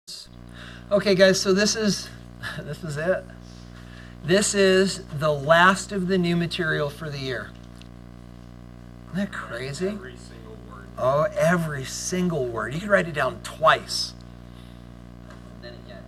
Okay, guys, so this is it. This is the last of the new material for the year. Isn't that crazy? Every single word. Oh, every single word. You could write it down twice. Then again.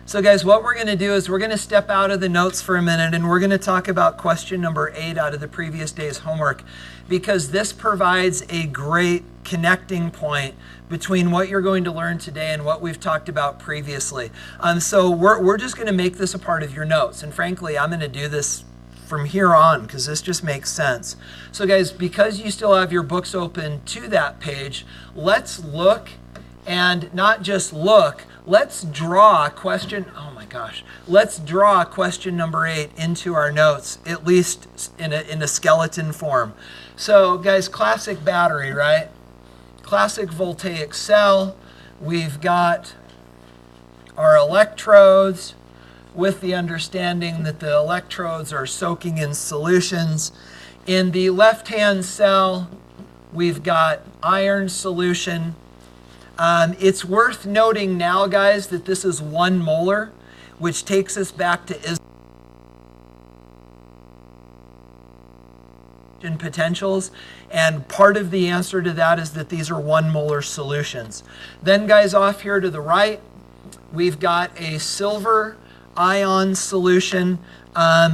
So guys, what we're going to do is we're going to step out of the notes for a minute and we're going to talk about question number 8 out of the previous day's homework, because this provides a great connecting point between what you're going to learn today and what we've talked about previously. So we're just going to make this a part of your notes. And frankly, I'm going to do this from here on because this just makes sense. So guys, because you still have your books open to that page, let's look, and not just look, let's draw a question. Oh my gosh. Let's draw question number 8 into our notes, at least in a skeleton form. So guys, classic battery, right? Classic voltaic cell. We've got our electrodes with the understanding that the electrodes are soaking in solutions. In the left-hand cell, we've got iron solution. It's worth noting now, guys, that this is 1 molar, which takes us back to potentials, and part of the answer to that is that these are 1 molar solutions. Then, guys, off here to the right, we've got a silver ion solution,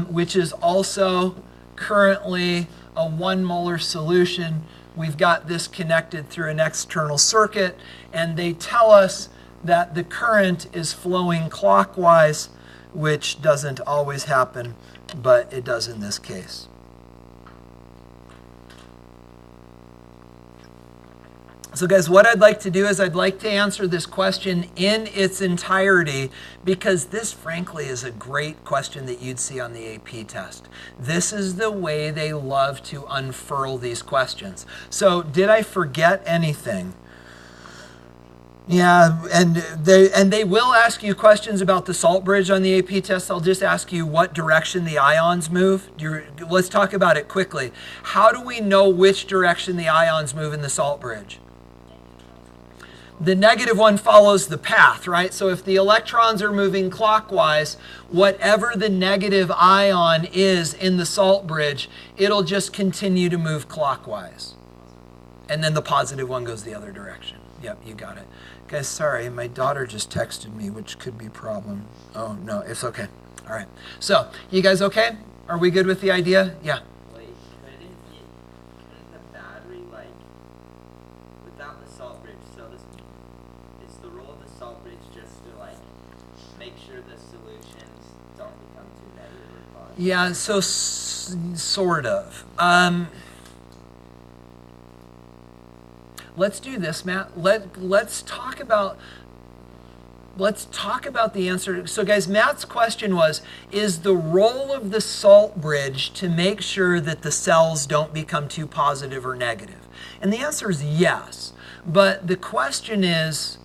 which is also currently a 1 molar solution. We've got this connected through an external circuit, and they tell us that the current is flowing clockwise, which doesn't always happen, but it does in this case. So guys, what I'd like to do is I'd like to answer this question in its entirety, because this frankly is a great question that you'd see on the AP test. This is the way they love to unfurl these questions. So did I forget anything? Yeah, and they will ask you questions about the salt bridge on the AP test. They'll just ask you what direction the ions move. Let's talk about it quickly. How do we know which direction the ions move in the salt bridge? The negative one follows the path, right? So if the electrons are moving clockwise, whatever the negative ion is in the salt bridge, it'll just continue to move clockwise. And then the positive one goes the other direction. Yep, you got it. Guys, sorry, my daughter just texted me, which could be a problem. Oh, no, it's okay. All right. So, you guys okay? Are we good with the idea? Yeah. Wait, couldn't the battery, like, without the salt bridge, so is the role of the salt bridge just to, like, make sure the solutions don't become too negative or positive? Yeah, so sort of. Let's do this, Matt. Let's talk about the answer. So guys, Matt's question was, is the role of the salt bridge to make sure that the cells don't become too positive or negative? And the answer is yes. But the question is,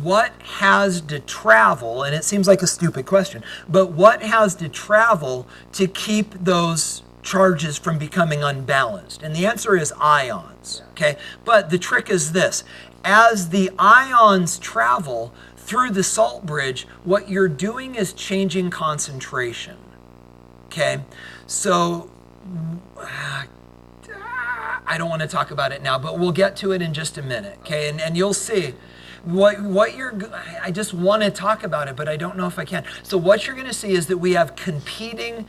what has to travel? And it seems like a stupid question, but what has to travel to keep those charges from becoming unbalanced? And the answer is ions, okay? But the trick is this. As the ions travel through the salt bridge, what you're doing is changing concentration, okay? So, I don't want to talk about it now, but we'll get to it in just a minute, okay? And you'll see. I just want to talk about it, but I don't know if I can. So what you're going to see is that we have competing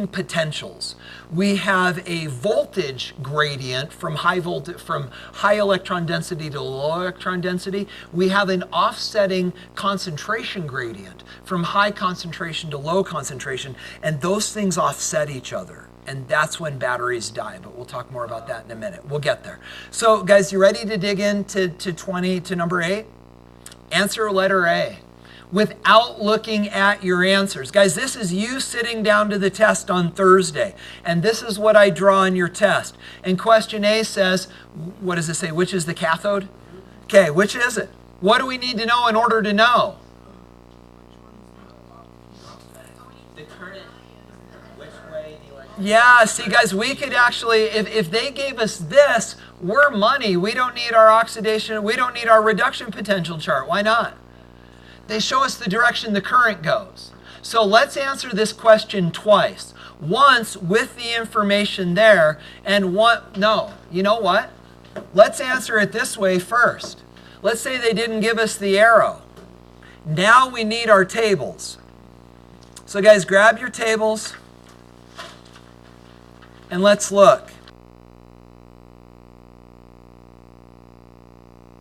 potentials. We have a voltage gradient from high electron density to low electron density. We have an offsetting concentration gradient from high concentration to low concentration, and those things offset each other. And that's when batteries die, but we'll talk more about that in a minute. We'll get there. So guys, you ready to dig into number 8? Answer letter A without looking at your answers. Guys, this is you sitting down to the test on Thursday, and this is what I draw in your test. And question A says, what does it say? Which is the cathode? Okay, which is it? What do we need to know in order to know? The current, which way the electron Yeah, see guys, we could actually, if they gave us this, we're money. We don't need our oxidation, we don't need our reduction potential chart. Why not? They show us the direction the current goes. So let's answer this question twice. Once with the information there, and no, you know what? Let's answer it this way first. Let's say they didn't give us the arrow. Now we need our tables. So guys, grab your tables and let's look.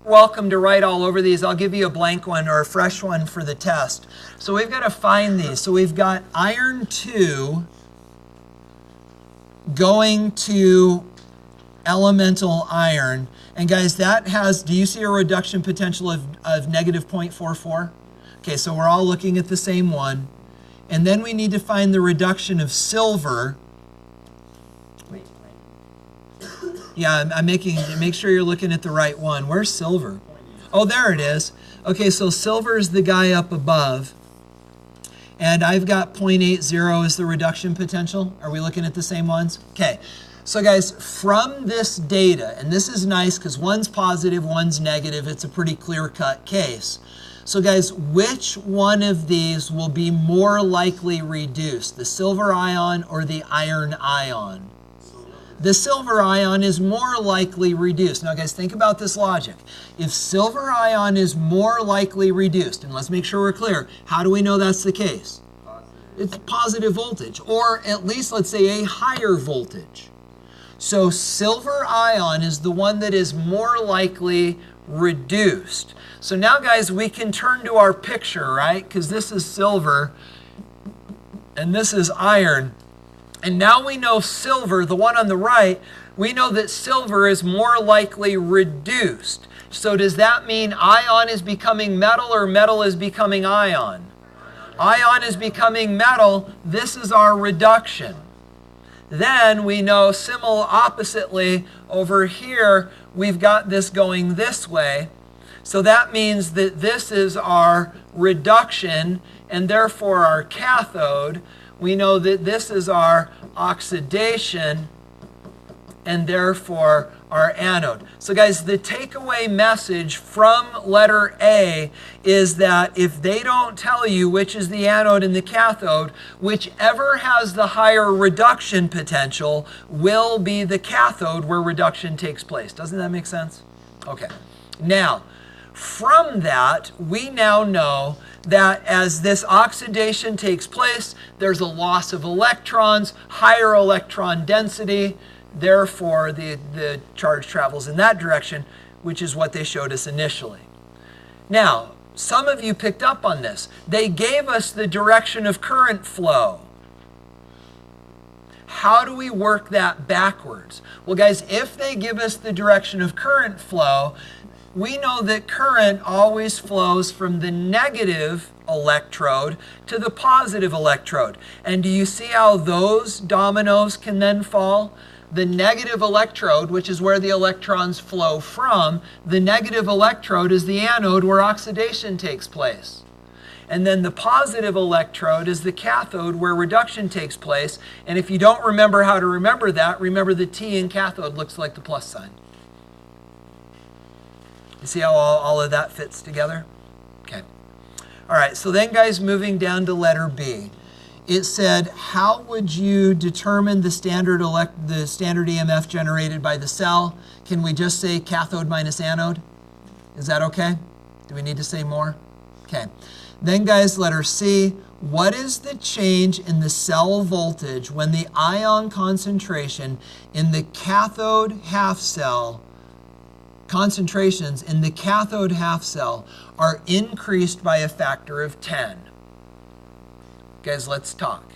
Welcome to write all over these. I'll give you a blank one or a fresh one for the test. So we've got to find these. So we've got iron 2 going to elemental iron. And guys, that has, do you see a reduction potential of negative 0.44? Okay, so we're all looking at the same one. And then we need to find the reduction of silver. Yeah, I'm make sure you're looking at the right one. Where's silver? Oh, there it is. Okay, so silver is the guy up above. And I've got 0.80 as the reduction potential. Are we looking at the same ones? Okay, so guys, from this data, and this is nice because one's positive, one's negative. It's a pretty clear-cut case. So guys, which one of these will be more likely reduced? The silver ion or the iron ion? The silver ion is more likely reduced. Now guys, think about this logic. If silver ion is more likely reduced, and let's make sure we're clear, how do we know that's the case? It's positive voltage, or at least let's say a higher voltage. So silver ion is the one that is more likely reduced. So now guys, we can turn to our picture, right? Because this is silver and this is iron. And now we know silver, the one on the right, we know that silver is more likely reduced. So does that mean ion is becoming metal or metal is becoming ion? Ion is becoming metal. This is our reduction. Then we know oppositely over here, we've got this going this way. So that means that this is our reduction and therefore our cathode. We know that this is our oxidation and therefore our anode. So guys, the takeaway message from letter A is that if they don't tell you which is the anode and the cathode, whichever has the higher reduction potential will be the cathode where reduction takes place. Doesn't that make sense? Okay. Now, from that, we now know that as this oxidation takes place, there's a loss of electrons, higher electron density, therefore the charge travels in that direction, which is what they showed us initially. Now, some of you picked up on this. They gave us the direction of current flow. How do we work that backwards? Well, guys, if they give us the direction of current flow, we know that current always flows from the negative electrode to the positive electrode. And do you see how those dominoes can then fall? The negative electrode, which is where the electrons flow from, the negative electrode is the anode where oxidation takes place. And then the positive electrode is the cathode where reduction takes place. And if you don't remember how to remember that, remember the T in cathode looks like the plus sign. You see how all of that fits together? Okay. All right, so then guys, moving down to letter B. It said, how would you determine the standard EMF generated by the cell? Can we just say cathode minus anode? Is that okay? Do we need to say more? Okay. Then guys, letter C. What is the change in the cell voltage when the ion concentration in the cathode half cell concentrations in the cathode half cell are increased by a factor of 10. Guys, let's talk.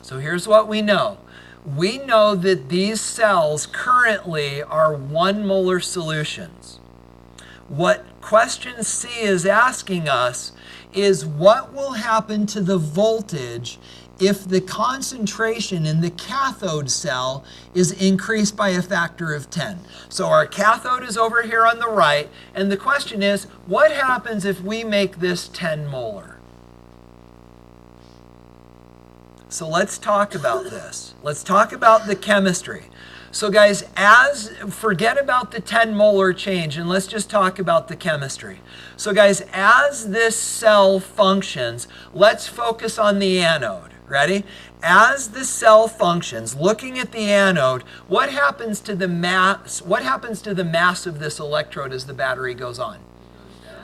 So here's what we know. We know that these cells currently are 1 molar solutions. What question C is asking us is what will happen to the voltage if the concentration in the cathode cell is increased by a factor of 10. So our cathode is over here on the right, and the question is, what happens if we make this 10 molar? So let's talk about this. Let's talk about the chemistry. So guys, forget about the 10 molar change and let's just talk about the chemistry. So guys, as this cell functions, let's focus on the anode. Ready? As the cell functions, looking at the anode, what happens to the mass? What happens to the mass of this electrode as the battery goes on?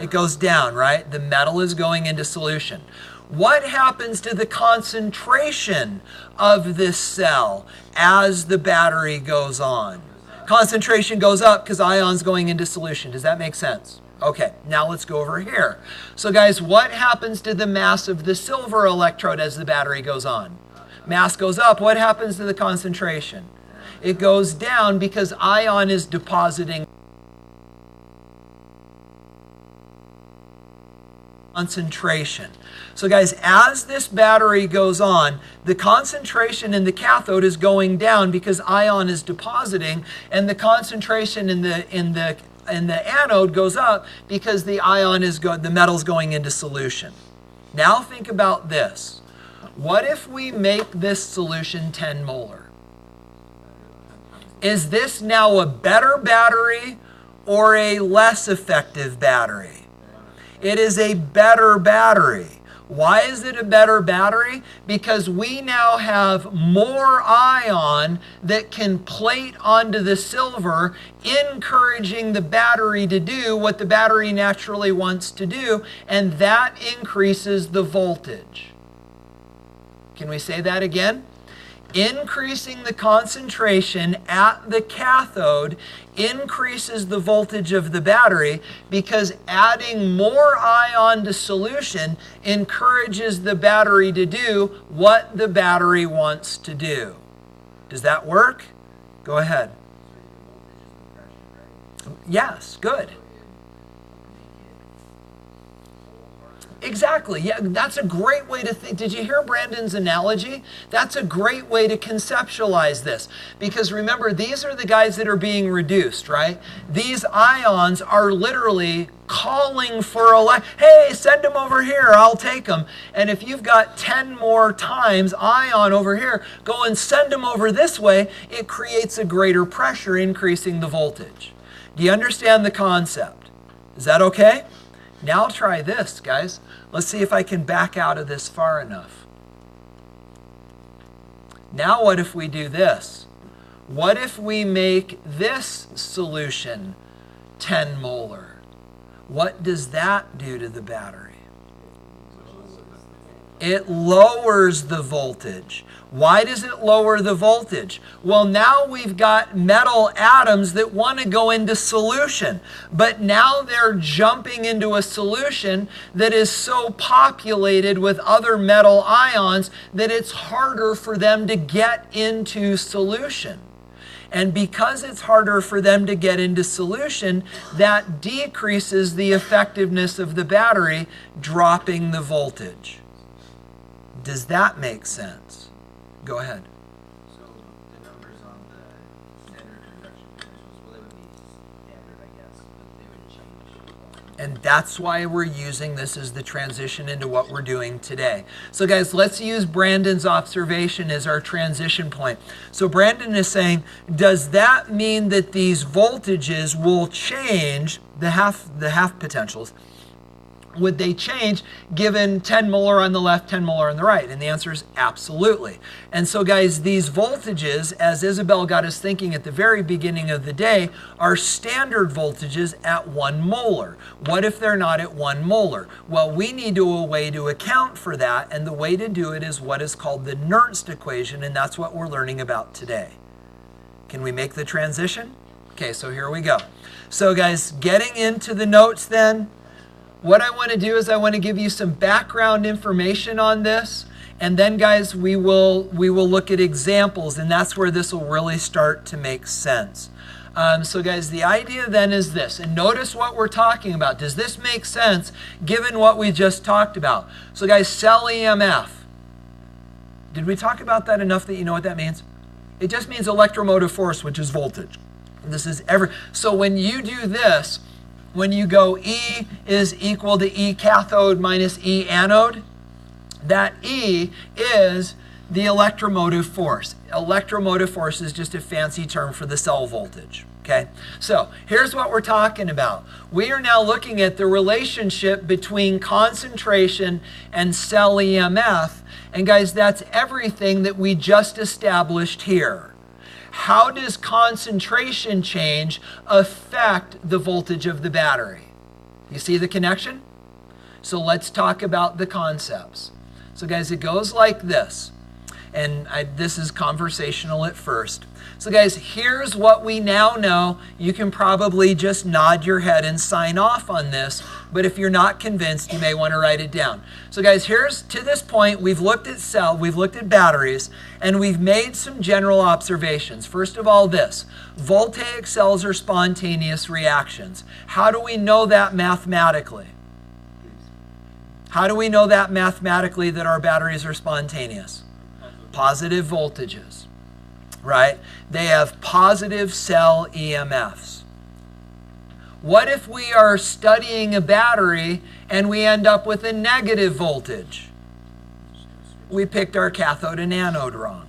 It goes down, right? The metal is going into solution. What happens to the concentration of this cell as the battery goes on? Concentration goes up because ions going into solution. Does that make sense? Okay, now let's go over here. So guys, what happens to the mass of the silver electrode as the battery goes on? Mass goes up. What happens to the concentration? It goes down because ion is depositing concentration. So guys, as this battery goes on, the concentration in the cathode is going down because ion is depositing, and the concentration in the anode goes up because the metal's going into solution. Now think about this. What if we make this solution 10 molar? Is this now a better battery or a less effective battery? It is a better battery. Why is it a better battery? Because we now have more ion that can plate onto the silver, encouraging the battery to do what the battery naturally wants to do, and that increases the voltage. Can we say that again? Increasing the concentration at the cathode increases the voltage of the battery because adding more ion to solution encourages the battery to do what the battery wants to do. Does that work? Go ahead. Yes, good. Exactly. Yeah, that's a great way to think. Did you hear Brandon's analogy? That's a great way to conceptualize this. Because remember, these are the guys that are being reduced, right? These ions are literally calling for hey, send them over here, I'll take them. And if you've got 10 more times ion over here, go and send them over this way, it creates a greater pressure, increasing the voltage. Do you understand the concept? Is that okay? Now try this, guys. Let's see if I can back out of this far enough. Now what if we do this? What if we make this solution 10 molar? What does that do to the battery? It lowers the voltage. Why does it lower the voltage? Well, now we've got metal atoms that want to go into solution, but now they're jumping into a solution that is so populated with other metal ions that it's harder for them to get into solution. And because it's harder for them to get into solution, that decreases the effectiveness of the battery, dropping the voltage. Does that make sense? Go ahead. So the numbers on the standard conduction potentials, well, they would be standard, I guess, but they would change. And that's why we're using this as the transition into what we're doing today. So guys, let's use Brandon's observation as our transition point. So Brandon is saying, does that mean that these voltages will change, the half potentials? Would they change given 10 molar on the left, 10 molar on the right? And the answer is absolutely. And so guys, these voltages, as Isabel got us thinking at the very beginning of the day, are standard voltages at 1 molar. What if they're not at 1 molar? Well, we need a way to account for that, and the way to do it is what is called the Nernst equation, and that's what we're learning about today. Can we make the transition? Okay, so here we go. So guys, getting into the notes then, what I want to do is I want to give you some background information on this, and then guys, we will look at examples, and that's where this will really start to make sense. So guys, the idea then is this, and notice what we're talking about. Does this make sense given what we just talked about? So guys, cell EMF. Did we talk about that enough that you know what that means? It just means electromotive force, which is voltage. This is so when you do this, when you go E is equal to E cathode minus E anode, that E is the electromotive force. Electromotive force is just a fancy term for the cell voltage. Okay, so here's what we're talking about. We are now looking at the relationship between concentration and cell EMF. And guys, that's everything that we just established here. How does concentration change affect the voltage of the battery? You see the connection? So let's talk about the concepts. So guys, it goes like this. And this is conversational at first. So guys, here's what we now know. You can probably just nod your head and sign off on this, but if you're not convinced, you may want to write it down. So guys, here's, to this point, we've looked at batteries, and we've made some general observations. First of all, this: voltaic cells are spontaneous reactions. How do we know that mathematically? How do we know that mathematically, that our batteries are spontaneous? Positive voltages, right? They have positive cell EMFs. What if we are studying a battery and we end up with a negative voltage? We picked our cathode and anode wrong.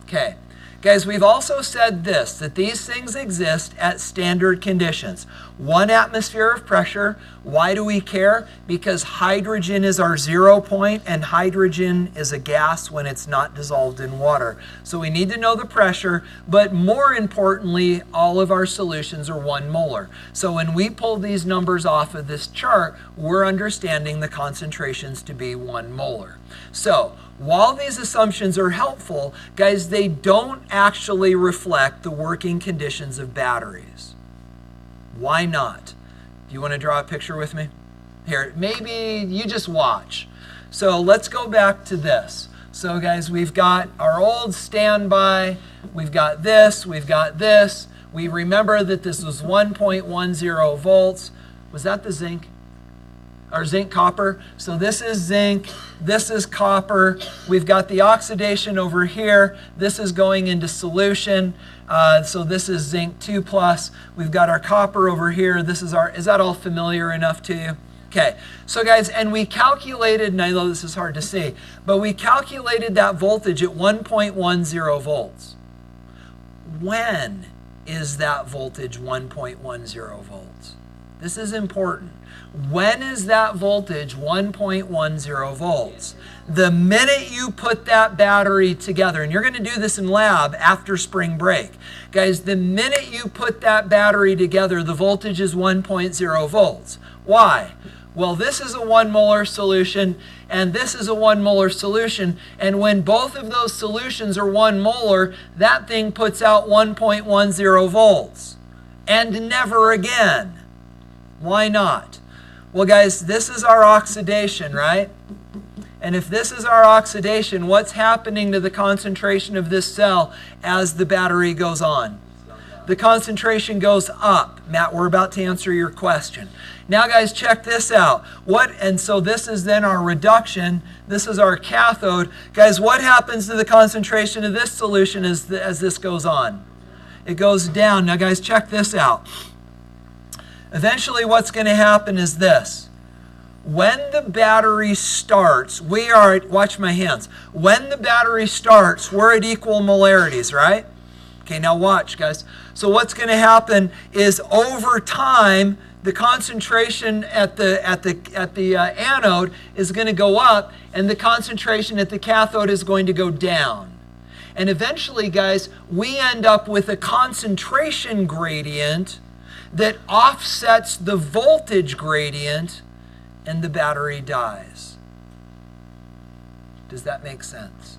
Okay. Guys, we've also said this, that these things exist at standard conditions. 1 atmosphere of pressure. Why do we care? Because hydrogen is our 0 point, and hydrogen is a gas when it's not dissolved in water. So we need to know the pressure, but more importantly, all of our solutions are 1 molar. So when we pull these numbers off of this chart, we're understanding the concentrations to be 1 molar. So while these assumptions are helpful, guys, they don't actually reflect the working conditions of batteries. Why not? Do you want to draw a picture with me? Here, maybe you just watch. So let's go back to this. So guys, we've got our old standby, we've got this, we've got this. We remember that this was 1.10 volts. Was that the zinc? Or zinc copper. So this is zinc, this is copper. We've got the oxidation over here. This is going into solution. So this is zinc 2+. We've got our copper over here. This is our, is that all familiar enough to you? Okay, so guys, and we calculated, and I know this is hard to see, but we calculated that voltage at 1.10 volts. When is that voltage 1.10 volts? This is important. When is that voltage 1.10 volts? The minute you put that battery together, and you're going to do this in lab after spring break. Guys, the minute you put that battery together, the voltage is 1.0 volts. Why? Well, this is a 1 molar solution, and this is a 1 molar solution, and when both of those solutions are 1 molar, that thing puts out 1.10 volts. And never again. Why not? Well, guys, this is our oxidation, right? And if this is our oxidation, what's happening to the concentration of this cell as the battery goes on? The concentration goes up. Matt, we're about to answer your question. Now, guys, check this out. And so this is then our reduction. This is our cathode. Guys, what happens to the concentration of this solution as this goes on? It goes down. Now, guys, check this out. Eventually, what's going to happen is this. When the battery starts, we are at, watch my hands. When the battery starts, we're at equal molarities, right? Okay, now watch, guys. So what's going to happen is over time, the concentration at the anode is going to go up, and the concentration at the cathode is going to go down. And eventually, guys, we end up with a concentration gradient that offsets the voltage gradient, and the battery dies. Does that make sense?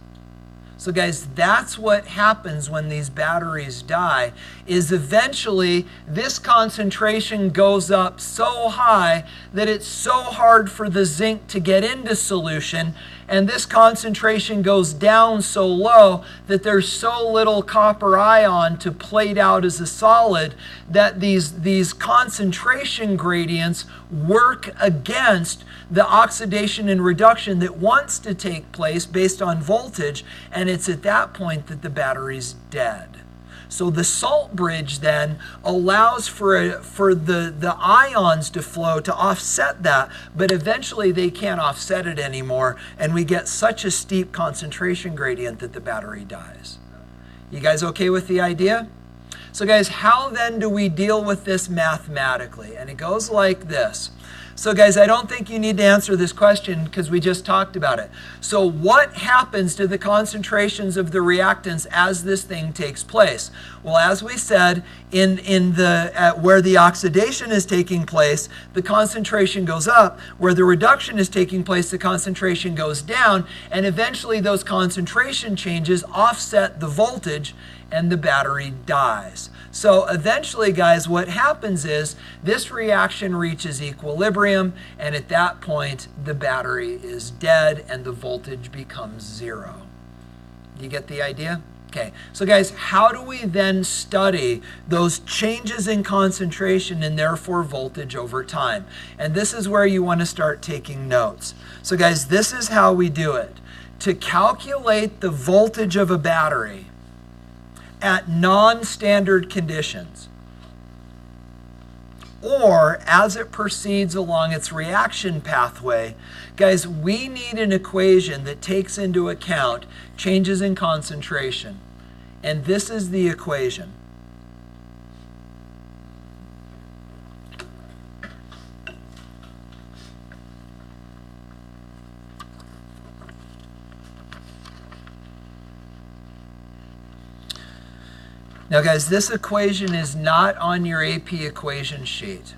So guys, that's what happens when these batteries die, is eventually this concentration goes up so high that it's so hard for the zinc to get into solution, and this concentration goes down so low that there's so little copper ion to plate out as a solid that these concentration gradients work against the oxidation and reduction that wants to take place based on voltage, and it's at that point that the battery's dead. So the salt bridge then allows for the ions to flow to offset that, but eventually they can't offset it anymore, and we get such a steep concentration gradient that the battery dies. You guys okay with the idea? So guys, how then do we deal with this mathematically? And it goes like this. So guys, I don't think you need to answer this question because we just talked about it. So what happens to the concentrations of the reactants as this thing takes place? Well, as we said, where the oxidation is taking place, the concentration goes up. Where the reduction is taking place, the concentration goes down. And eventually those concentration changes offset the voltage and the battery dies. So eventually, guys, what happens is this reaction reaches equilibrium, and at that point, the battery is dead and the voltage becomes zero. You get the idea? Okay, so guys, how do we then study those changes in concentration and therefore voltage over time? And this is where you want to start taking notes. So guys, this is how we do it. To calculate the voltage of a battery at non-standard conditions, or as it proceeds along its reaction pathway, guys, we need an equation that takes into account changes in concentration. And this is the equation. Now guys, this equation is not on your AP equation sheet.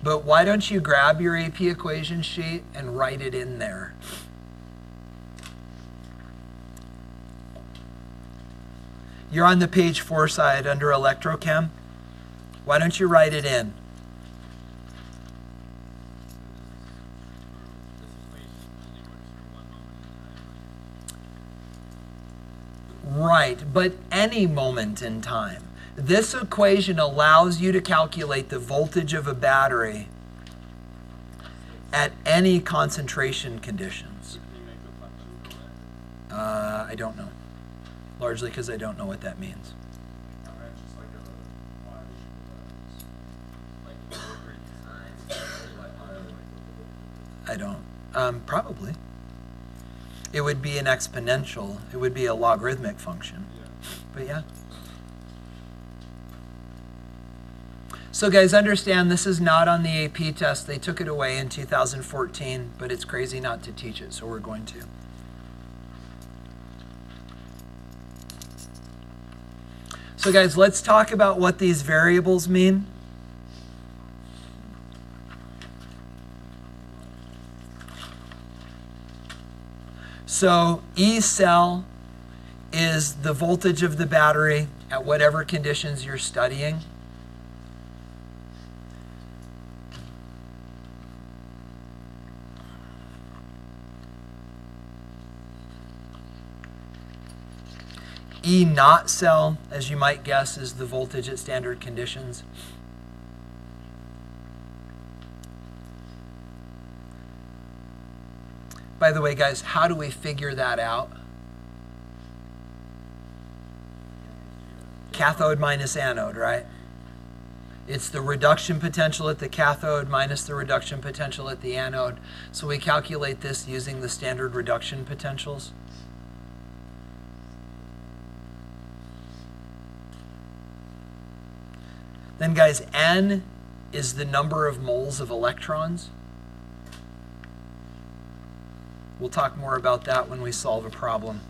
But why don't you grab your AP equation sheet and write it in there? You're on the page 4 side under electrochem. Why don't you write it in? Right, but any moment in time. This equation allows you to calculate the voltage of a battery at any concentration conditions. I don't know. Largely because I don't know what that means. I don't. Probably. It would be an exponential. It would be a logarithmic function. But yeah. So guys, understand this is not on the AP test. They took it away in 2014, but it's crazy not to teach it, so we're going to. So guys, let's talk about what these variables mean. So E cell is the voltage of the battery at whatever conditions you're studying. E naught cell, as you might guess, is the voltage at standard conditions. By the way, guys, how do we figure that out? Cathode minus anode, right? It's the reduction potential at the cathode minus the reduction potential at the anode. So we calculate this using the standard reduction potentials. Then, guys, N is the number of moles of electrons. We'll talk more about that when we solve a problem.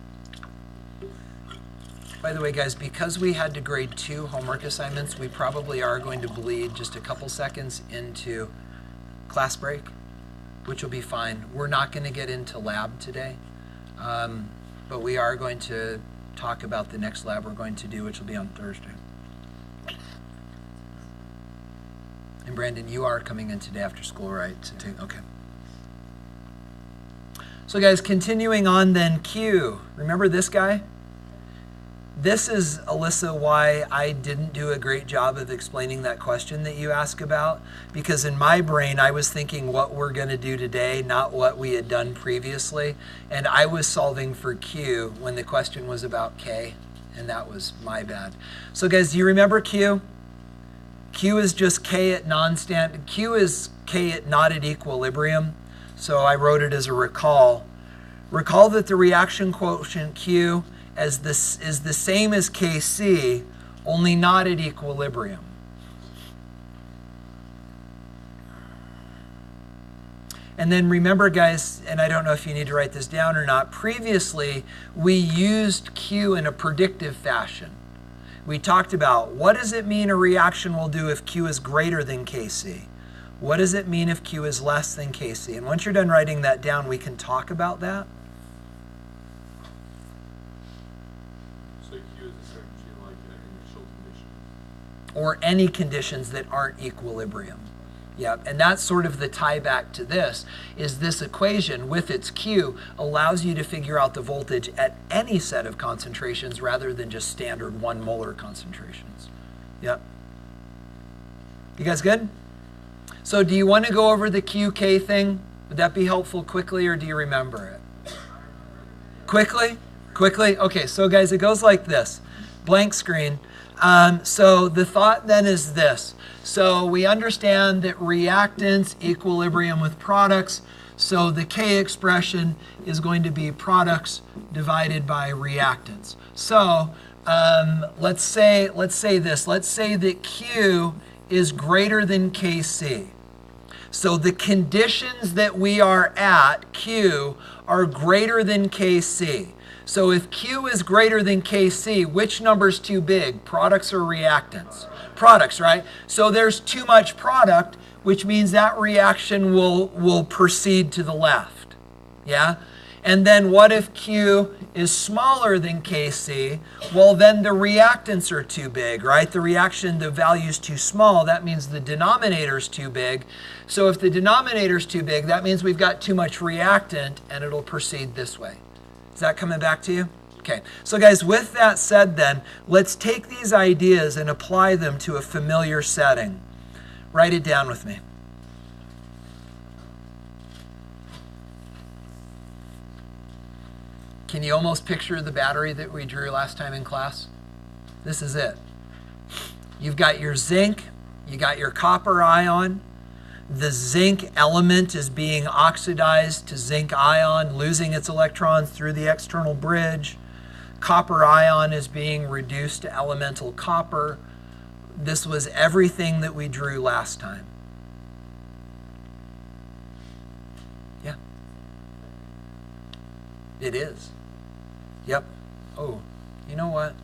By the way, guys, because we had to grade 2 homework assignments, we probably are going to bleed just a couple seconds into class break, which will be fine. We're not going to get into lab today, but we are going to talk about the next lab we're going to do, which will be on Thursday. And Brandon, you are coming in today after school, right? Okay. So guys, continuing on then, Q. Remember this guy? This is, Alyssa, why I didn't do a great job of explaining that question that you asked about. Because in my brain, I was thinking what we're going to do today, not what we had done previously. And I was solving for Q when the question was about K. And that was my bad. So guys, do you remember Q? Q is just K at non-standard. Q is K at not at equilibrium. So I wrote it as a recall. Recall that the reaction quotient Q is the same as Kc, only not at equilibrium. And then remember, guys, and I don't know if you need to write this down or not, previously we used Q in a predictive fashion. We talked about what does it mean a reaction will do if Q is greater than Kc? What does it mean if Q is less than Kc? And once you're done writing that down, we can talk about that. So Q is essentially like an initial condition. Or any conditions that aren't equilibrium. Yep, and that's sort of the tie back to this, is this equation with its Q allows you to figure out the voltage at any set of concentrations rather than just standard 1 molar concentrations. Yep. You guys good? So do you want to go over the QK thing? Would that be helpful quickly, or do you remember it? Quickly? Quickly? Okay, so guys, it goes like this. Blank screen. So the thought then is this. So we understand that reactants equilibrium with products. So the K expression is going to be products divided by reactants. So let's say this. Let's say that Q is greater than Kc. So the conditions that we are at, Q, are greater than Kc. So if Q is greater than Kc, which number's too big, products or reactants? Products, right? So there's too much product, which means that reaction will proceed to the left. Yeah? And then what if Q is smaller than Kc? Well, then the reactants are too big, right? The value's too small. That means the denominator's too big. So if the denominator's too big, that means we've got too much reactant, and it'll proceed this way. Is that coming back to you? Okay. So guys, with that said then, let's take these ideas and apply them to a familiar setting. Write it down with me. Can you almost picture the battery that we drew last time in class? This is it. You've got your zinc, you got your copper ion. The zinc element is being oxidized to zinc ion, losing its electrons through the external bridge. Copper ion is being reduced to elemental copper. This was everything that we drew last time. Yeah. It is. Yep. Oh, you know what?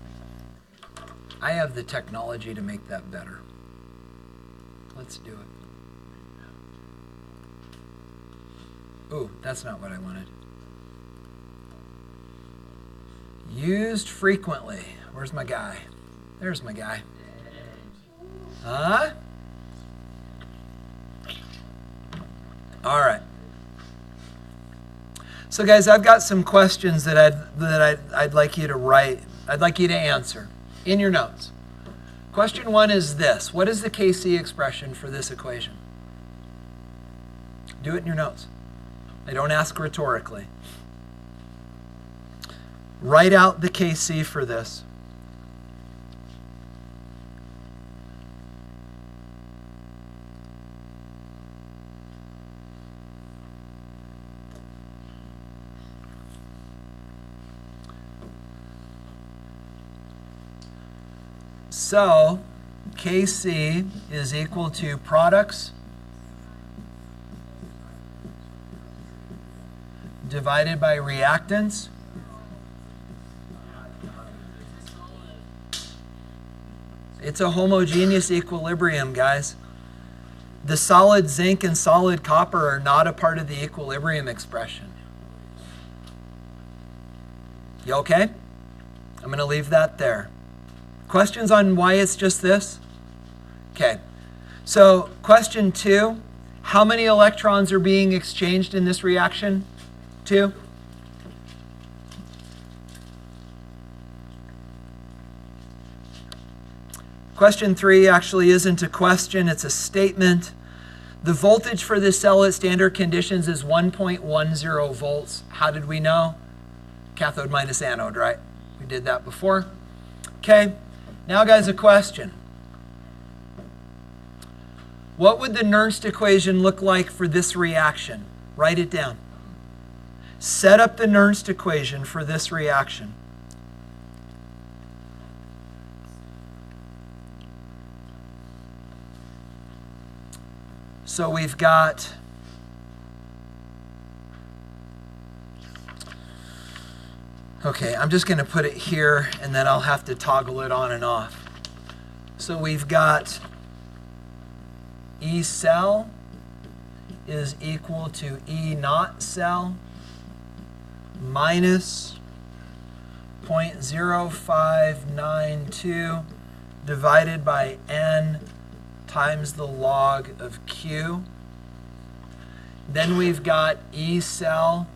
I have the technology to make that better. Let's do it. Oh, that's not what I wanted. Used frequently. Where's my guy? There's my guy. Huh? All right. So guys, I've got some questions that I'd like you to write. I'd like you to answer in your notes. Question 1 is this. What is the Kc expression for this equation? Do it in your notes. I don't ask rhetorically. Write out the Kc for this. So, Kc is equal to products divided by reactants. It's a homogeneous equilibrium, guys. The solid zinc and solid copper are not a part of the equilibrium expression. You okay? I'm going to leave that there. Questions on why it's just this? Okay. So, question 2, how many electrons are being exchanged in this reaction? 2. Question 3 actually isn't a question, it's a statement. The voltage for this cell at standard conditions is 1.10 volts. How did we know? Cathode minus anode, right? We did that before. Okay, now guys, a question. What would the Nernst equation look like for this reaction? Write it down. Set up the Nernst equation for this reaction. So we've got okay, I'm just going to put it here and then I'll have to toggle it on and off. So we've got E cell is equal to E naught cell minus 0.0592 divided by N times the log of Q. Then we've got E cell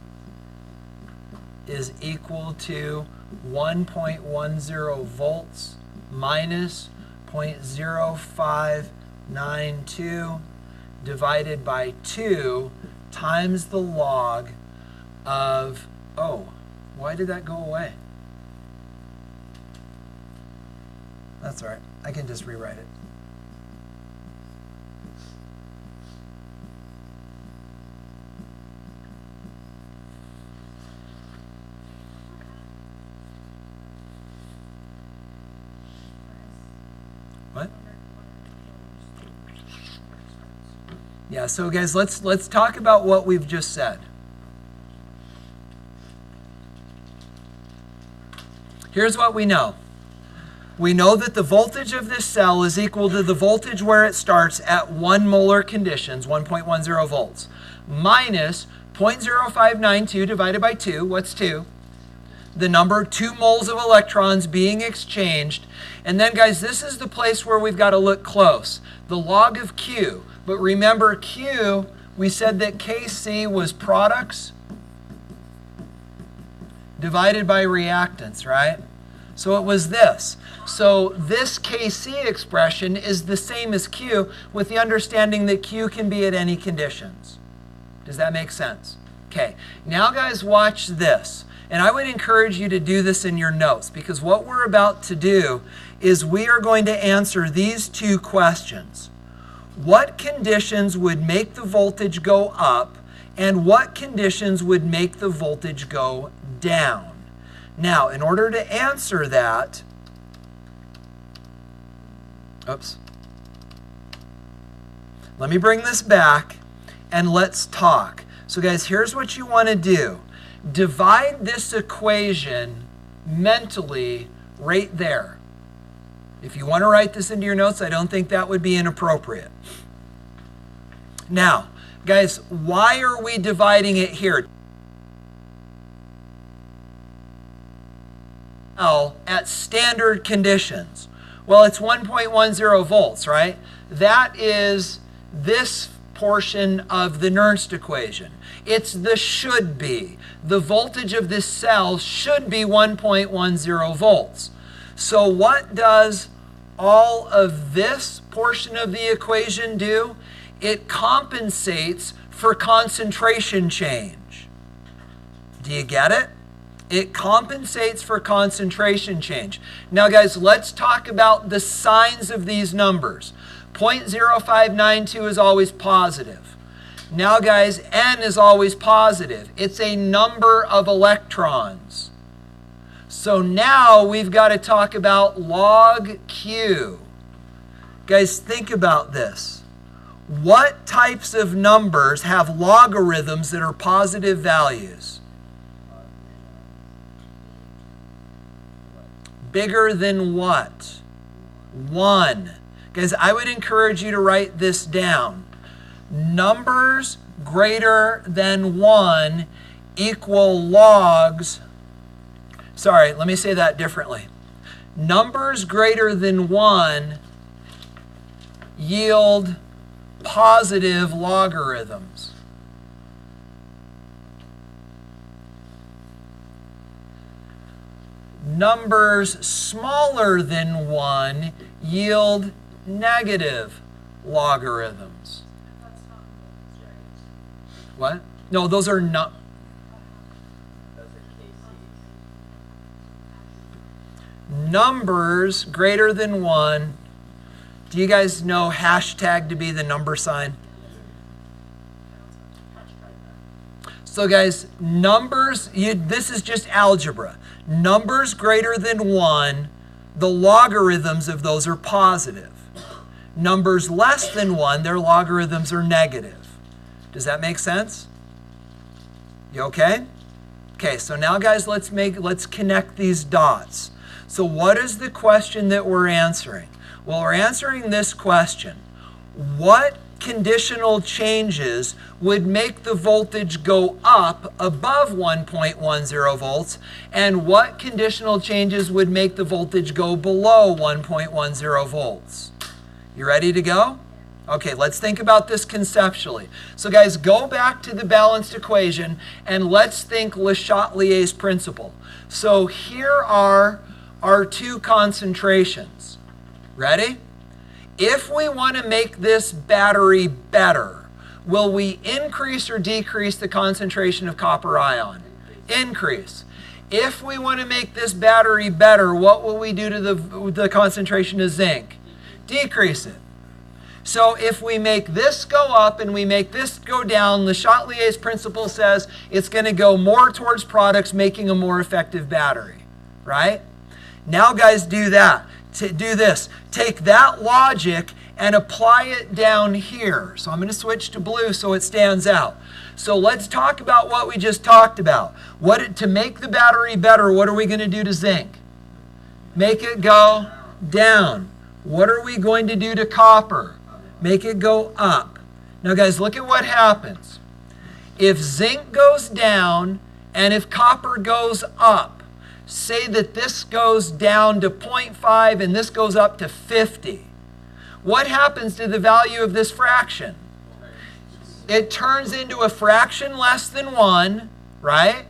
is equal to 1.10 volts minus 0.0592 divided by 2 times the log of, oh, why did that go away? That's all right. I can just rewrite it. What? Yeah, so guys, let's talk about what we've just said. Here's what we know. We know that the voltage of this cell is equal to the voltage where it starts at 1 molar conditions, 1.10 volts, minus 0.0592 divided by 2. What's 2? The number 2 moles of electrons being exchanged. And then, guys, this is the place where we've got to look close. The log of Q. But remember, Q, we said that Kc was products divided by reactants, right? So it was this. So this Kc expression is the same as Q with the understanding that Q can be at any conditions. Does that make sense? Okay. Now, guys, watch this. And I would encourage you to do this in your notes because what we're about to do is we are going to answer these two questions. What conditions would make the voltage go up and what conditions would make the voltage go down? Now, in order to answer that, let me bring this back and let's talk. So guys, here's what you want to do. Divide this equation mentally right there. If you want to write this into your notes, I don't think that would be inappropriate. Now, guys, why are we dividing it here? At standard conditions. Well, it's 1.10 volts, right? That is this portion of the Nernst equation. It's the should be. The voltage of this cell should be 1.10 volts. So what does all of this portion of the equation do? It compensates for concentration change. Do you get it? It compensates for concentration change. Now, guys, let's talk about the signs of these numbers. 0.0592 is always positive. Now, guys, N is always positive. It's a number of electrons. So now we've got to talk about log Q. Guys, think about this. What types of numbers have logarithms that are positive values? Bigger than what? 1. Guys, I would encourage you to write this down. Numbers greater than 1 equal logs. Sorry, let me say that differently. Numbers greater than 1 yield positive logarithms. Numbers smaller than 1 yield negative logarithms. That's not volts, right? What? No, those are not. Those are KCs. numbers greater than 1. Do you guys know hashtag to be the number sign? So guys, numbers, this is just algebra. Numbers greater than 1, the logarithms of those are positive. Numbers less than 1, their logarithms are negative. Does that make sense? You okay? Okay, so now guys, let's connect these dots. So what is the question that we're answering? Well, we're answering this question. What conditional changes would make the voltage go up above 1.10 volts, and what conditional changes would make the voltage go below 1.10 volts? You ready to go? Okay, let's think about this conceptually. So guys, go back to the balanced equation and let's think Le Chatelier's principle. So here are our two concentrations. Ready? If we want to make this battery better, will we increase or decrease the concentration of copper ion? Increase. If we want to make this battery better, what will we do to the concentration of zinc? Decrease it. So if we make this go up and we make this go down, Le Chatelier's principle says it's going to go more towards products, making a more effective battery, right? Now guys, do that. Do this. Take that logic and apply it down here. So I'm going to switch to blue so it stands out. So let's talk about what we just talked about. To make the battery better, what are we going to do to zinc? Make it go down. What are we going to do to copper? Make it go up. Now guys, look at what happens. If zinc goes down and if copper goes up, say that this goes down to 0.5 and this goes up to 50. What happens to the value of this fraction? It turns into a fraction less than 1, right?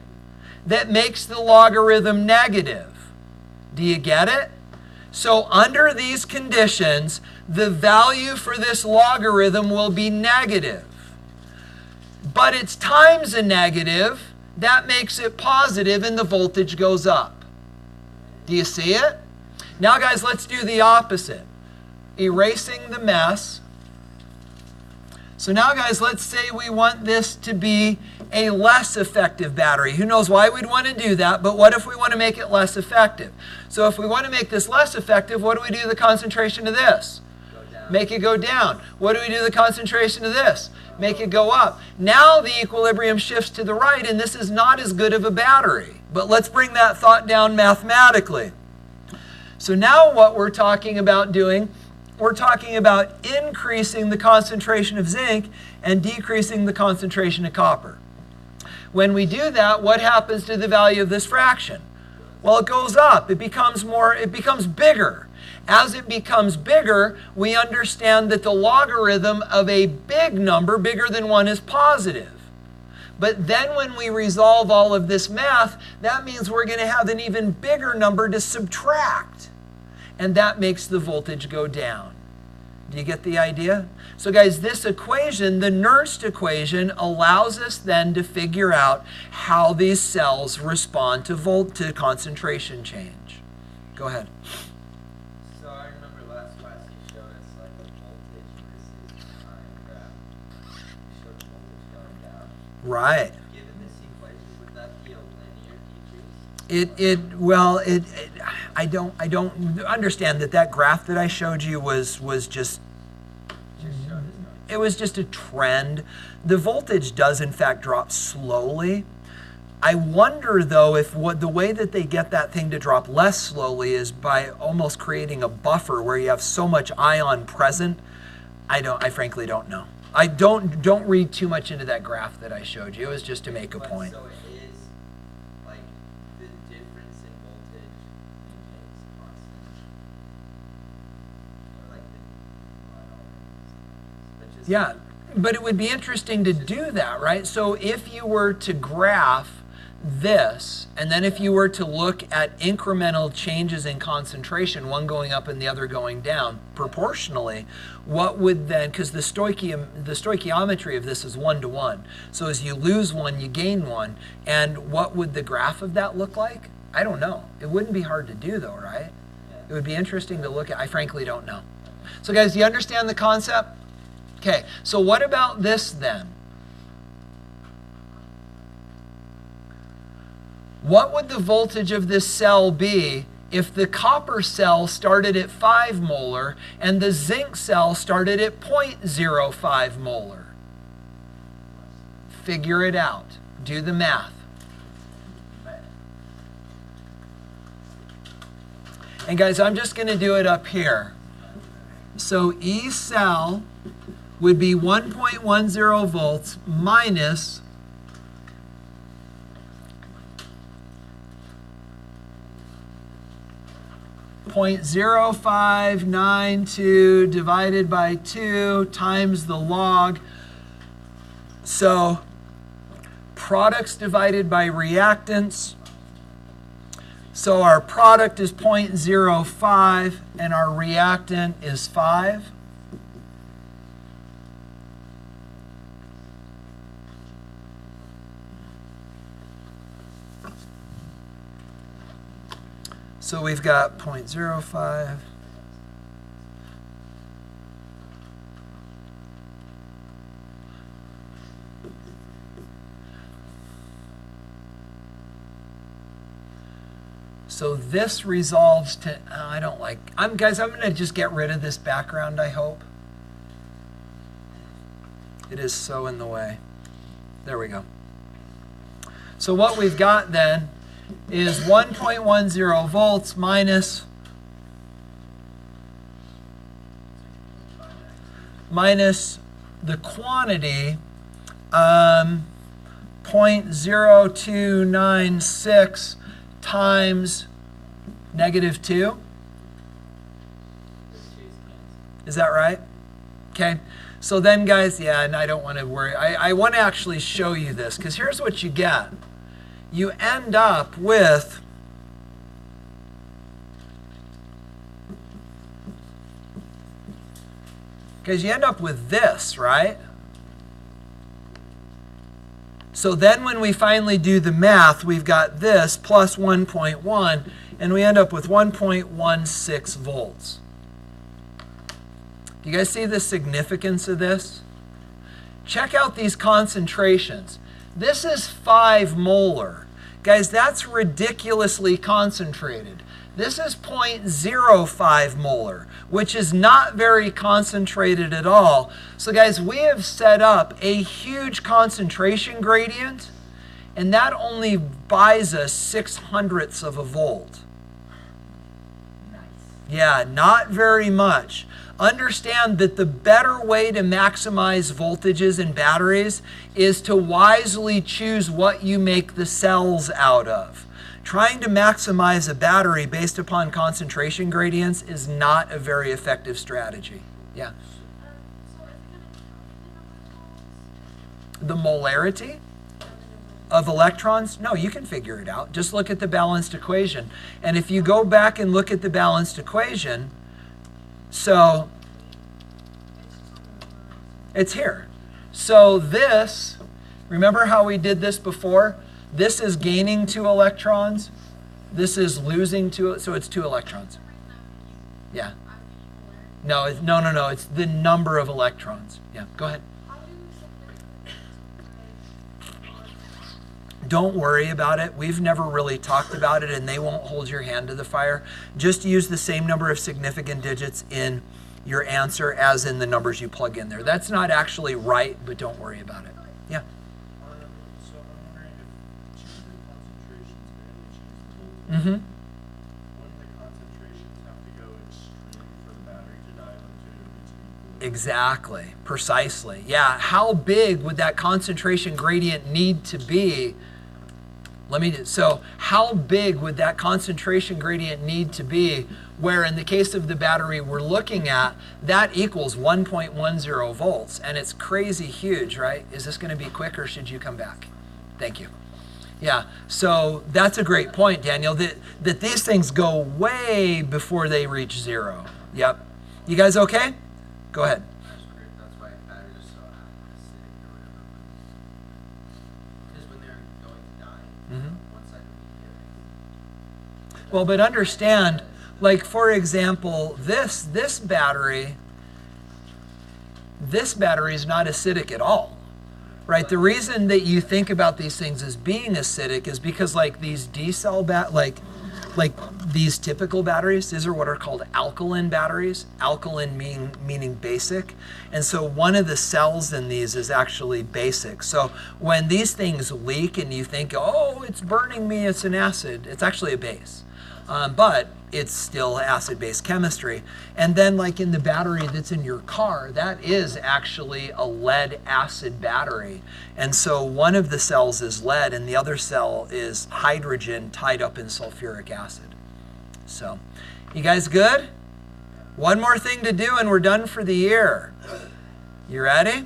That makes the logarithm negative. Do you get it? So under these conditions, the value for this logarithm will be negative. But it's times a negative. That makes it positive and the voltage goes up. Do you see it? Now guys, let's do the opposite. Erasing the mess. So now guys, let's say we want this to be a less effective battery. Who knows why we'd want to do that, but what if we want to make it less effective? So if we want to make this less effective, what do we do to the concentration of this? Make it go down. What do we do to the concentration of this? Make it go up. Now the equilibrium shifts to the right, and this is not as good of a battery. But let's bring that thought down mathematically. So now what we're talking about doing, we're talking about increasing the concentration of zinc and decreasing the concentration of copper. When we do that, what happens to the value of this fraction? Well, it goes up. It becomes bigger. As it becomes bigger, we understand that the logarithm of a big number, bigger than 1, is positive. But then when we resolve all of this math, that means we're going to have an even bigger number to subtract. And that makes the voltage go down. Do you get the idea? So guys, this equation, the Nernst equation, allows us then to figure out how these cells respond to concentration change. Go ahead. So I remember last class you showed us like a voltage versus time graph. You showed the voltage going down. Right. Given this equation, would that be a linear decrease? I don't understand that graph that I showed you was just it was just a trend. The voltage does in fact drop slowly. I wonder though if the way that they get that thing to drop less slowly is by almost creating a buffer where you have so much ion present. I frankly don't know. I don't read too much into that graph that I showed you. It was just to make a point. So it is like the difference in voltage maintains constant. Or like Yeah, but it would be interesting to do that, right? So if you were to graph this, and then if you were to look at incremental changes in concentration, one going up and the other going down proportionally, what would then, because the stoichiometry of this is 1-to-1. So as you lose one, you gain one. And what would the graph of that look like? I don't know. It wouldn't be hard to do though, right? It would be interesting to look at. I frankly don't know. So guys, do you understand the concept? Okay, so what about this then? What would the voltage of this cell be if the copper cell started at 5 molar and the zinc cell started at 0.05 molar? Figure it out. Do the math. And guys, I'm just going to do it up here. So E cell would be 1.10 volts minus 0.0592 divided by 2 times the log. So products divided by reactants. So our product is 0.05 and our reactant is 5. So we've got 0.05. So this resolves to, guys, I'm going to just get rid of this background, I hope. It is so in the way. There we go. So what we've got then is 1.10 volts minus the quantity, 0.0296 times -2. Is that right? Okay. So then, guys, yeah, and I don't want to worry. I want to actually show you this, because here's what you get. You end up with this, right? So then when we finally do the math, we've got this plus 1.1, and we end up with 1.16 volts. Do you guys see the significance of this? Check out these concentrations. This is 5 molar. Guys, that's ridiculously concentrated. This is 0.05 molar, which is not very concentrated at all. So guys, we have set up a huge concentration gradient, and that only buys us 0.06 of a volt. Nice. Yeah, not very much. Understand that the better way to maximize voltages in batteries is to wisely choose what you make the cells out of. Trying to maximize a battery based upon concentration gradients is not a very effective strategy. Yeah. So is it going to count The molarity of electrons? No, you can figure it out. Just look at the balanced equation. And if you go back and look at the balanced equation, so it's here. So this, remember how we did this before? This is gaining 2 electrons. This is losing 2, so it's 2 electrons. Yeah. No, no. It's the number of electrons. Yeah, go ahead. Don't worry about it. We've never really talked about it, and they won't hold your hand to the fire. Just use the same number of significant digits in your answer as in the numbers you plug in there. That's not actually right, but don't worry about it. Yeah. So I'm wondering if choosing concentrations barely change the voltage. Mm-hmm. Wouldn't the concentrations have to go extreme for the battery to die to reach equilibrium? Exactly. Precisely. Yeah. How big would that concentration gradient need to be? So how big would that concentration gradient need to be where in the case of the battery we're looking at, that equals 1.10 volts, and it's crazy huge, right? Is this going to be quick or should you come back? Thank you. Yeah, so that's a great point, Daniel, that these things go way before they reach 0. Yep. You guys okay? Go ahead. That's great. That's why batteries are so acidic or whatever. Because when they're going to die, Mm-hmm. one side will be giving. Well, but understand, like for example, this battery is not acidic at all, right? The reason that you think about these things as being acidic is because like these D-cell like these typical batteries, these are what are called alkaline batteries. Alkaline meaning basic. And so one of the cells in these is actually basic. So when these things leak and you think, oh, it's burning me, it's an acid, it's actually a base. But it's still acid-base chemistry. And then like in the battery that's in your car, that is actually a lead acid battery. And so one of the cells is lead and the other cell is hydrogen tied up in sulfuric acid. So, you guys good? One more thing to do and we're done for the year. You ready?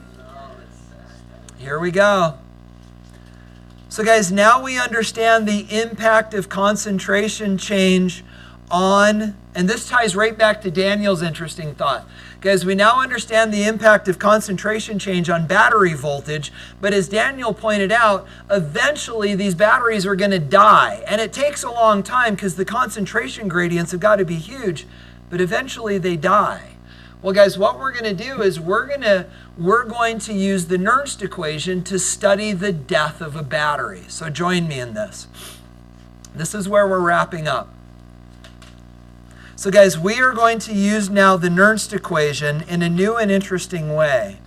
Here we go. So guys, now we understand the impact of concentration change on, and this ties right back to Daniel's interesting thought. Guys, we now understand the impact of concentration change on battery voltage, but as Daniel pointed out, eventually these batteries are going to die. And it takes a long time because the concentration gradients have got to be huge, but eventually they die. Well, guys, what we're going to do is we're going to use the Nernst equation to study the death of a battery. So join me in this. This is where we're wrapping up. So guys, we are going to use now the Nernst equation in a new and interesting way.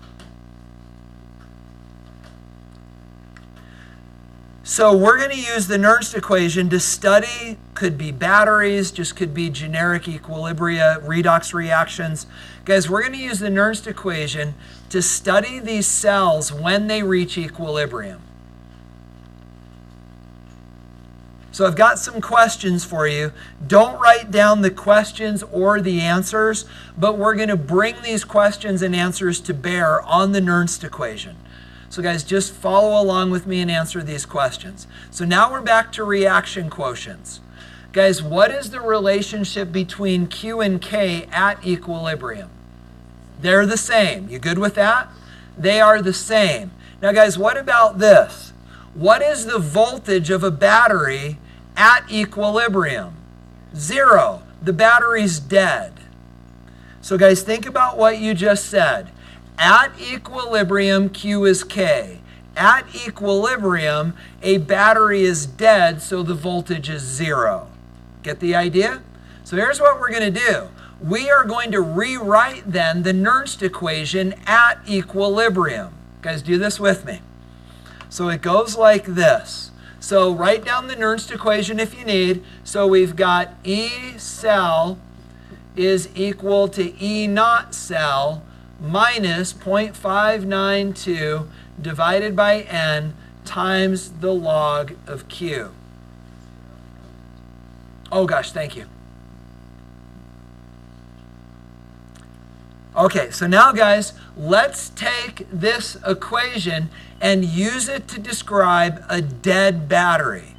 So we're going to use the Nernst equation to study, could be batteries, just could be generic equilibria, redox reactions. Guys, we're going to use the Nernst equation to study these cells when they reach equilibrium. So I've got some questions for you. Don't write down the questions or the answers, but we're going to bring these questions and answers to bear on the Nernst equation. So guys, just follow along with me and answer these questions. So now we're back to reaction quotients. Guys, what is the relationship between Q and K at equilibrium? They're the same. You good with that? They are the same. Now guys, what about this? What is the voltage of a battery at equilibrium? 0. The battery's dead. So guys, think about what you just said. At equilibrium, Q is K. At equilibrium, a battery is dead, so the voltage is 0. Get the idea? So here's what we're going to do. We are going to rewrite then the Nernst equation at equilibrium. Guys, do this with me. So it goes like this. So write down the Nernst equation if you need. So we've got E cell is equal to E naught cell minus 0.592 divided by N times the log of Q. Oh gosh, thank you. Okay, so now guys, let's take this equation and use it to describe a dead battery.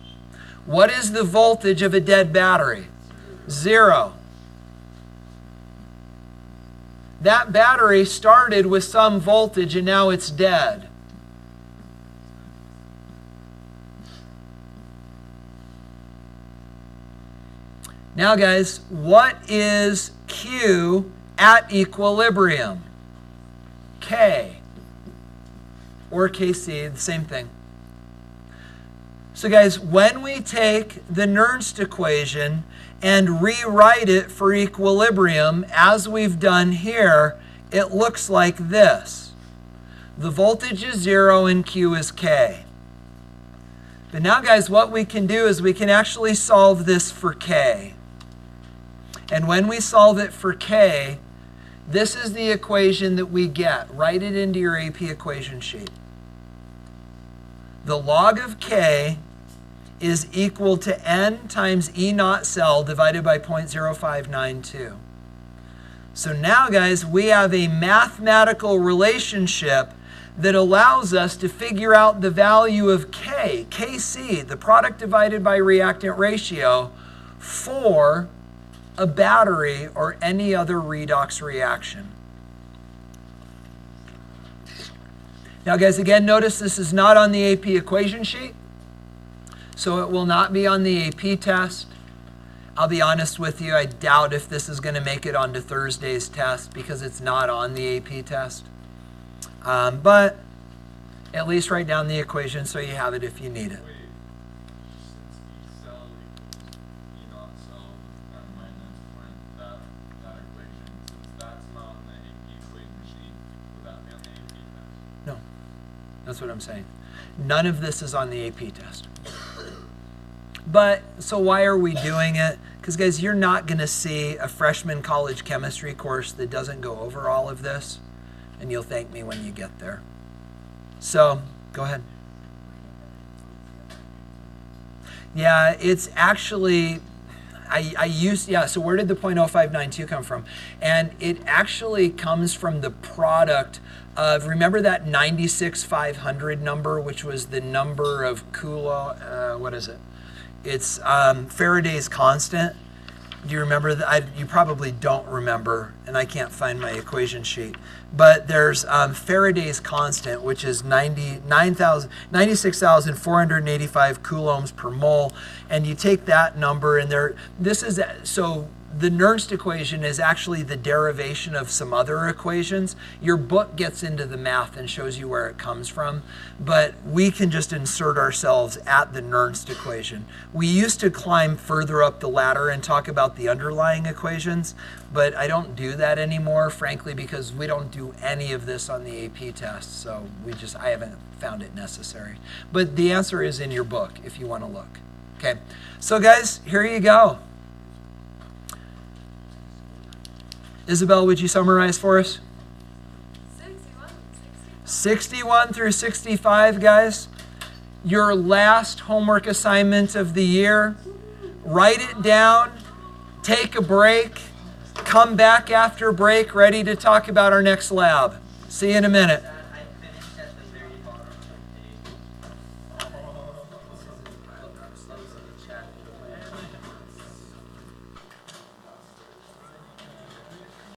What is the voltage of a dead battery? 0. That battery started with some voltage and now it's dead. Now guys, what is Q at equilibrium? K or Kc, the same thing. So guys, when we take the Nernst equation and rewrite it for equilibrium, as we've done here, it looks like this. The voltage is 0 and Q is K. But now guys, what we can do is we can actually solve this for K. And when we solve it for K, this is the equation that we get. Write it into your AP equation sheet. The log of K is equal to N times E naught cell divided by 0.0592. So now guys, we have a mathematical relationship that allows us to figure out the value of K, Kc, the product divided by reactant ratio, for a battery or any other redox reaction. Now guys, again, notice this is not on the AP equation sheet, so it will not be on the AP test. I'll be honest with you, I doubt if this is going to make it onto Thursday's test because it's not on the AP test. But at least write down the equation so you have it if you need it. Wait, since E cell equals E naught cell minus point that equation, since that's not on the AP equation sheet, would that be on the AP test? No, that's what I'm saying. None of this is on the AP test. But, so why are we doing it? Because guys, you're not going to see a freshman college chemistry course that doesn't go over all of this, and you'll thank me when you get there. So, go ahead. Yeah, it's actually, so where did the .0592 come from? And it actually comes from the product of, remember that 96,500 number, which was the number of Coulomb, what is it? It's Faraday's constant. Do you remember that? You probably don't remember, and I can't find my equation sheet. But there's Faraday's constant, which is 96,485 coulombs per mole, and you take that number, and so the Nernst equation is actually the derivation of some other equations. Your book gets into the math and shows you where it comes from, but we can just insert ourselves at the Nernst equation. We used to climb further up the ladder and talk about the underlying equations, but I don't do that anymore, frankly, because we don't do any of this on the AP test, so I haven't found it necessary. But the answer is in your book if you want to look. Okay, so guys, here you go. Isabel, would you summarize for us? 61 through 65, guys. Your last homework assignment of the year. Write it down. Take a break. Come back after break ready to talk about our next lab. See you in a minute.